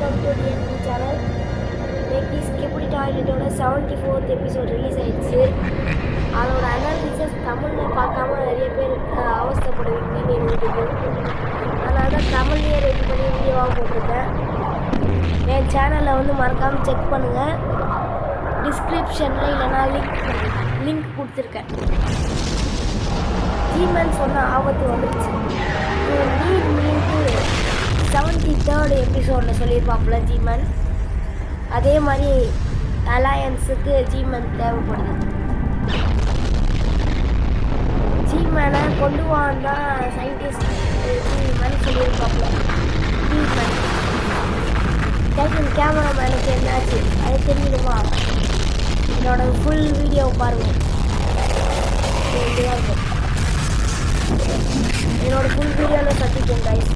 Welcome to DNB channel. இன்னைக்கு skibidi டாய்லெட்டோட 74th episode release ஆயிடுச்சு. அதோட அனாலிசிஸ் தமிழில் பார்க்காம நிறைய பேர் அவஸ்தைப்படுவீங்கன்னு எனக்கு தெரியும். அதனால தான் தமிழ்லேயே ரெடி பண்ணி வீடியோவாக போட்டிருக்கேன். என் சேனலில் வந்து மறக்காமல் செக் பண்ணுங்கள். டிஸ்கிரிப்ஷனில் இல்லைனா லிங்க் கொடுத்துருக்கேன். ஜீமன் சொன்ன ஆபத்து வந்துடுச்சு. மீன்ட்டு 73rd எபிசோடில் சொல்லியிருப்பாப்புல ஜீமன். அதே மாதிரி அலையன்ஸுக்கு ஜீமன் தேவைப்படுது. ஜீமனை கொண்டு வாந்தான் சயின்டிஸ்ட் ஜீமன் சொல்லியிருப்பாப்புல. ஜீமன் கேமராமேனுக்கு என்னாச்சு அது தெரியுமா? என்னோட ஃபுல் வீடியோ பாருங்கள். என்னோட ஃபுல் வீடியோவில் சந்திக்கும் கைஸ்.